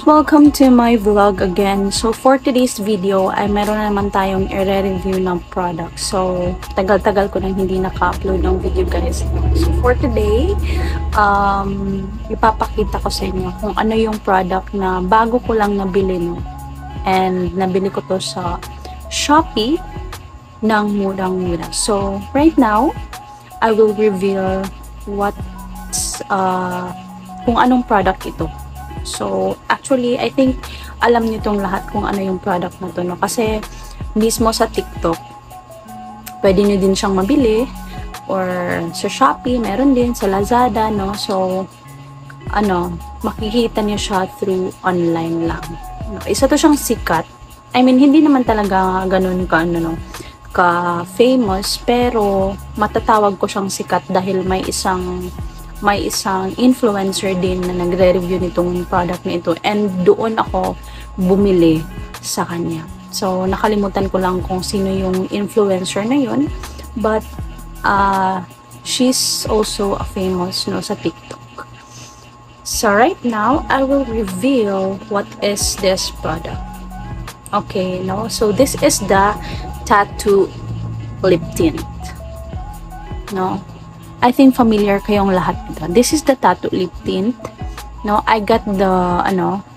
Welcome to my vlog again. So for today's video ay meron na naman tayong i-review ng product. So tagal-tagal ko nang hindi naka-upload ng video guys. So for today, ipapakita ko sa inyo kung ano yung product na bago ko lang nabili, no? And nabili ko to sa Shopee ng murang-mura. So right now, I will reveal kung anong product ito. So, actually, I think alam niyo tong lahat kung ano yung product na to, no? Kasi mismo sa TikTok, pwede niyo din siyang mabili, or sa Shopee, meron din, sa Lazada, no? So, makikita niyo siya through online lang. No? Isa to siyang sikat. I mean, hindi naman talaga ganun ka-famous, pero matatawag ko siyang sikat dahil may isang influencer din na nagre-review nitong product na ito, and doon ako bumili sa kanya. So nakalimutan ko lang kung sino yung influencer na yun, but she's also a famous, no, sa TikTok. So right now I will reveal what is this product. Okay, no, so this is the Tattoo Lip Tint, no. I think familiar kayong lahat dito. This is the Tattoo Lip Tint. No, I got the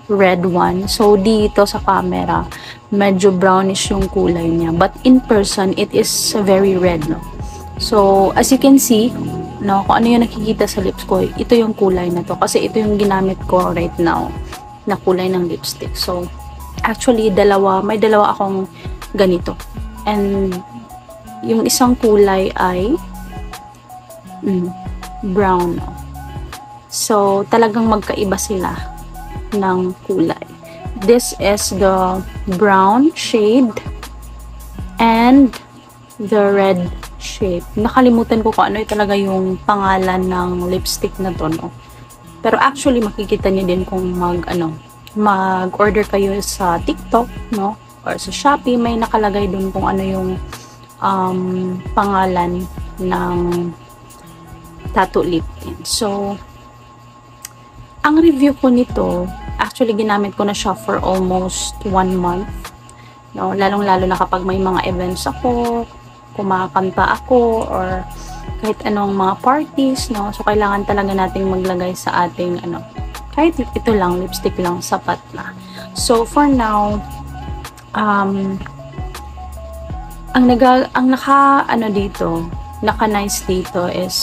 red one. So dito sa camera, medyo brownish yung kulay niya. But in person, it is very red, no. So as you can see, no, kung ano yung nakikita sa lips ko, ito yung kulay na to. Kasi ito yung ginamit ko right now na kulay ng lipstick. So actually, may dalawa akong ganito. And yung isang kulay ay brown. So talagang magkaiba sila ng kulay. This is the brown shade and the red shade. Nakalimutan ko kung ano talaga yung pangalan ng lipstick na to, no? Pero actually makikita niyo din kung mag-order kayo sa TikTok, no, or sa Shopee, may nakalagay dun kung ano yung pangalan ng Tattoo Lip Tint. So, ang review ko nito, actually ginamit ko na siya for almost 1 month. No, lalong-lalo na kapag may mga events ako, kumakanta ako, or kahit anong mga parties, no. So, kailangan talaga nating maglagay sa ating kahit ito lang, lipstick lang, sapat na. So, for now, naka-nice dito is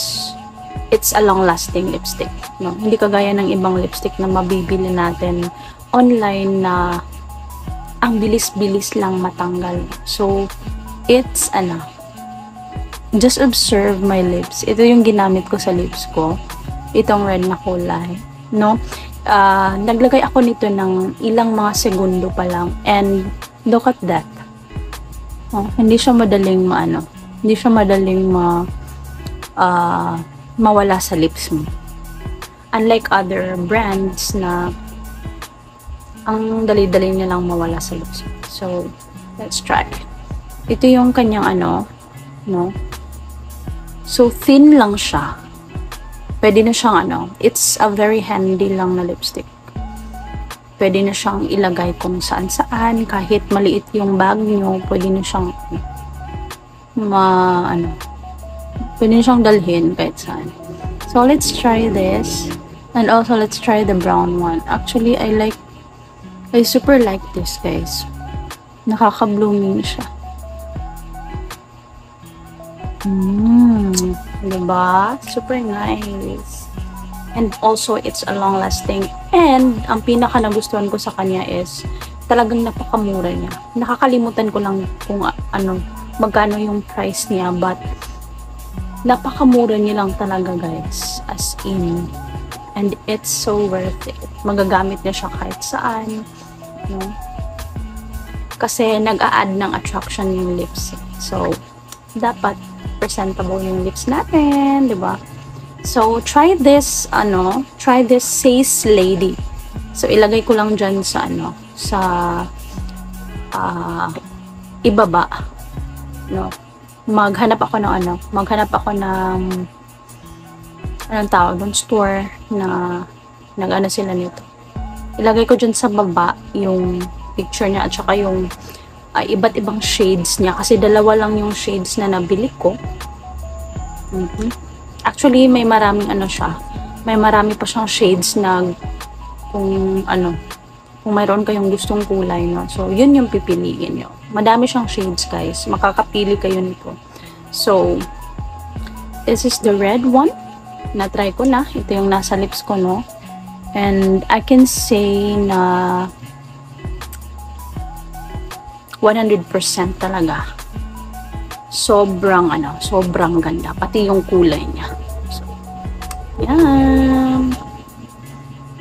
it's a long-lasting lipstick, no? Hindi kagaya ng ibang lipstick na mabibili natin online na ang bilis-bilis lang matanggal. So, it's just observe my lips. Ito yung ginamit ko sa lips ko. Itong red na kulay, no? Naglagay ako nito ng ilang mga segundo pa lang, and look at that. Oh, hindi siya madaling mawala sa lips mo. Unlike other brands na ang dali-dali niya lang mawala sa lips mo. So, let's try. Ito yung kanyang no? So, thin lang siya. Pwede na siyang it's a very handy lang na lipstick. Pwede na siyang ilagay kung saan-saan, kahit maliit yung bag nyo, pwede na siyang pwede na siyang dalhin kahit saan. So, let's try this. And also, let's try the brown one. Actually, I super like this, guys. Nakaka-blooming siya. Diba? Super nice. And also, it's a long-lasting. And, ang pinaka nagustuhan ko sa kanya is, talagang napakamura niya. Nakakalimutan ko lang kung magkano yung price niya, but napakamura niya lang talaga, guys. As in. And it's so worth it. Magagamit niya siya kahit saan. No? Kasi nag-a-add ng attraction yung lips. So, dapat presentable yung lips natin, diba? So, try this Says Lady. So, ilagay ko lang dyan sa ibaba. No? Maghanap ako ng anong tawag doon, store na sila nito. Ilagay ko dyan sa baba yung picture niya at saka yung iba't ibang shades niya. Kasi dalawa lang yung shades na nabili ko. Actually, may maraming ano siya. May marami pa siyang shades na kung mayroon kayong gustong kulay, no? So, yun yung pipiliin nyo. Madami siyang shades, guys. Makakapili kayo nito. So, this is the red one. Na-try ko na. Ito yung nasa lips ko, no? And I can say na 100% talaga. Sobrang ganda. Pati yung kulay niya. So, yan.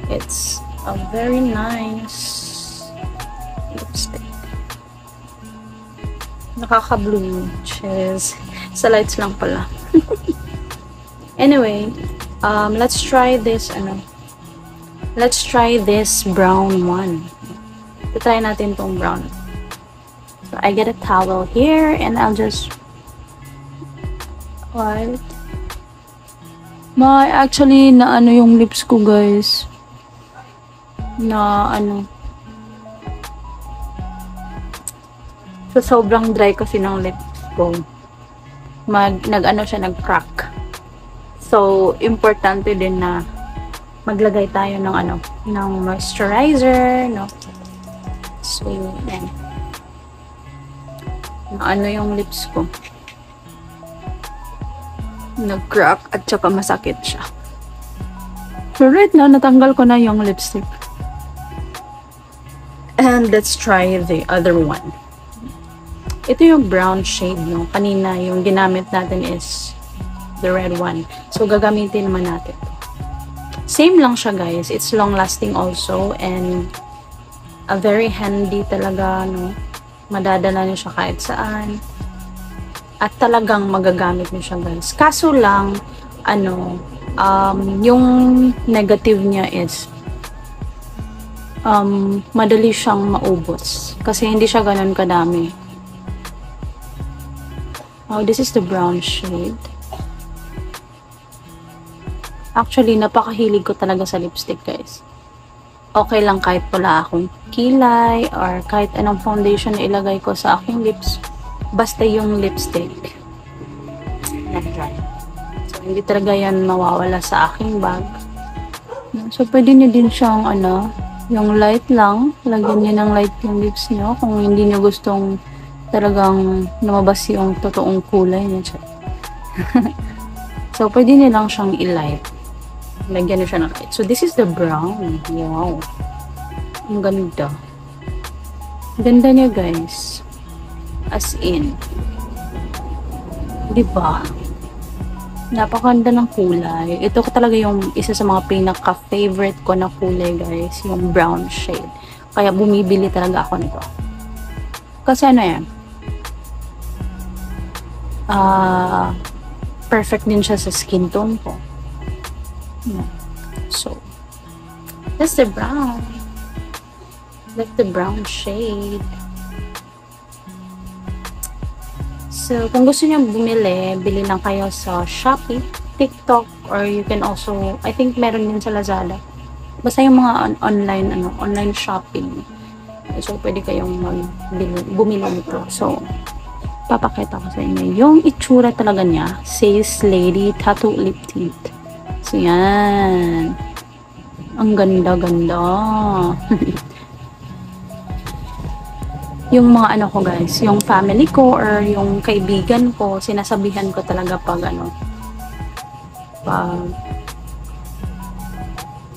It's a very nice lipstick. Nakaka-blue. Cheers. Sa lights lang pala. Anyway, let's try this, let's try this brown one. Try natin tong brown. So, I get a towel here and I'll just wipe. Actually, na yung lips ko, guys. So, sobrang dry kasi ng lips ko. Nag-crack. So, importante din na maglagay tayo ng moisturizer, no? So, yan. Yung lips ko. Nag-crack at saka masakit siya. So, right now, natanggal ko na yung lipstick. And let's try the other one. Ito yung brown shade, no? Kanina, yung ginamit natin is the red one. So, gagamitin naman natin. Same lang siya, guys. It's long-lasting also and very handy talaga, no? Madadala niyo siya kahit saan. At talagang magagamit niyo siya, guys. Kaso lang, yung negative niya is madali siyang maubos. Kasi hindi siya ganun kadami. Oh, this is the brown shade. Actually, napakahilig ko talaga sa lipstick, guys. Okay lang kahit wala akong kilay or kahit anong foundation na ilagay ko sa aking lips. Basta yung lipstick na-dry. So, hindi talaga yan mawawala sa aking bag. So, pwede nyo din siyang, yung light lang. Lagyan nyo ng light yung lips nyo kung hindi nyo gustong talagang lumabas yung totoong kulay niya. So, pwede nyo lang siyang i-light. Lagyan nyo siya ng light. So, this is the brown. Wow. Ang ganda. Ganda niya, guys. As in. Diba? Napakaganda ng kulay. Ito talaga yung isa sa mga pinaka-favorite ko na kulay, guys. Yung brown shade. Kaya bumibili talaga ako nito. Kasi yan? Perfect din siya sa skin tone ko. So, that's the brown. That's the brown shade. So, kung gusto niyo bumili, bili lang kayo sa Shopee, TikTok, or you can also, I think meron din sa Lazada. Basta yung mga online shopping. So, pwede kayong bumili nito. So, papakita ko sa inyo yung itsura talaga niya. Says Lady Tattoo Lip Tint. So, yan. Ang ganda-ganda. Yung mga ko, guys, yung family ko or yung kaibigan ko, sinasabihan ko talaga pag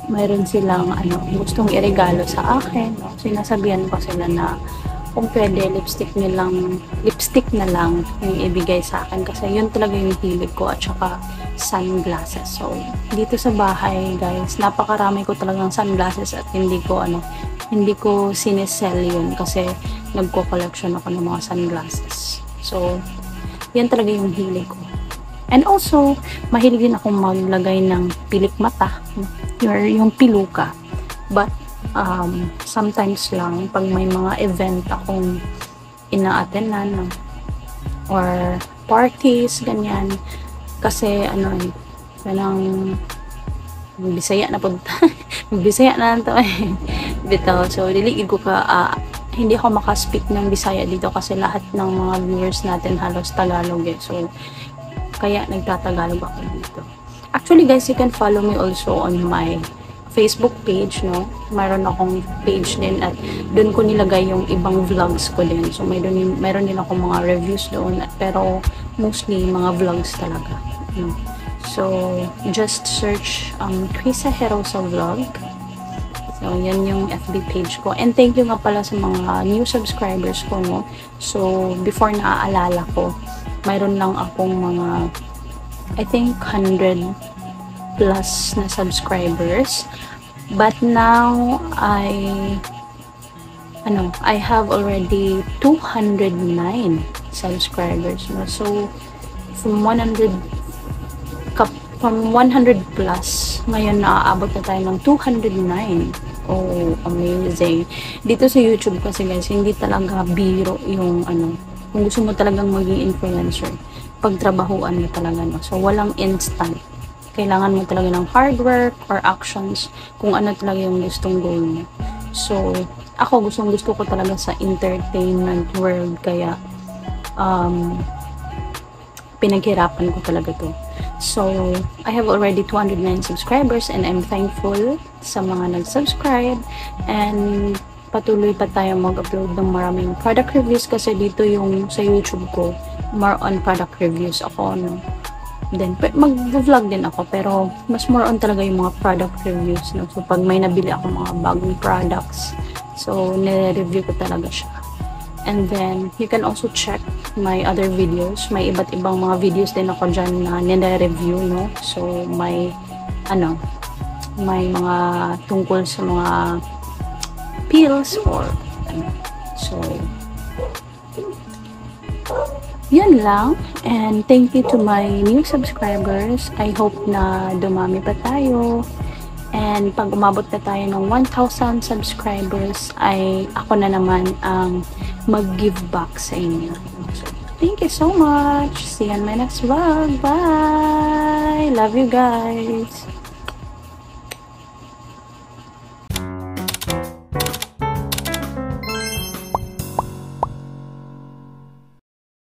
mayroon silang gustong iregalo sa akin, no? Sinasabihan ko sila na kung pwede lipstick na lang yung ibigay sa akin kasi yun talaga yung hilig ko at saka sunglasses. So, dito sa bahay, guys, napakarami ko talagang sunglasses at hindi ko sinesell yun kasi nagko-collection ako ng mga sunglasses. So, yan talaga yung hilig ko. And also, mahilig din akong maglagay ng pilik mata, yung piluka. But, sometimes lang, pag may mga event akong ina-attendan or parties, ganyan. Kasi, Bisaya na po. Bisaya na to eh. Bitaw. So, dili ko ka, hindi ako makaspeak ng Bisaya dito kasi lahat ng mga viewers natin halos Tagalog eh. So, kaya nagtatagalog ako dito. Actually guys, you can follow me also on my Facebook page, no? Mayroon akong page din at doon ko nilagay yung ibang vlogs ko din. So, mayroon din akong mga reviews doon, pero mostly mga vlogs talaga. No? So, just search Krisa Herosa Vlog. So, yan yung FB page ko. And thank you nga pala sa mga new subscribers ko, no? So, before naaalala ko, mayroon lang akong mga, I think, 100 plus na subscribers. But now, I have already 209 subscribers, no? So, from 100 plus, ngayon naaabot na tayo ng 209. Oh, amazing. Dito sa YouTube kasi guys, hindi talaga biro yung kung gusto mo talagang maging influencer, pagtrabahuan mo talaga, no? So, walang instant. Kailangan mo talaga ng hard work or actions kung ano talaga yung gustong goal mo. So, ako gusto ko talaga sa entertainment world, kaya pinaghirapan ko talaga to. So, I have already 209 subscribers and I'm thankful sa mga nag-subscribe, and patuloy pa tayo mag-upload ng maraming product reviews kasi dito yung sa YouTube ko, more on product reviews ako, no? Then, mag-vlog din ako, pero mas more on talaga yung mga product reviews, no? So, pag may nabili ako mga bagong products, so, nire-review ko talaga siya. And then, you can also check my other videos. May iba't ibang mga videos din ako dyan na nire-review, no? So, may mga tungkol sa mga pills or so, yun lang. And thank you to my new subscribers. I hope na dumami pa tayo. And pag umabot na tayo ng 1,000 subscribers, ay ako na naman ang mag-give back sa inyo. So, thank you so much. See you on my next vlog. Bye! Love you guys.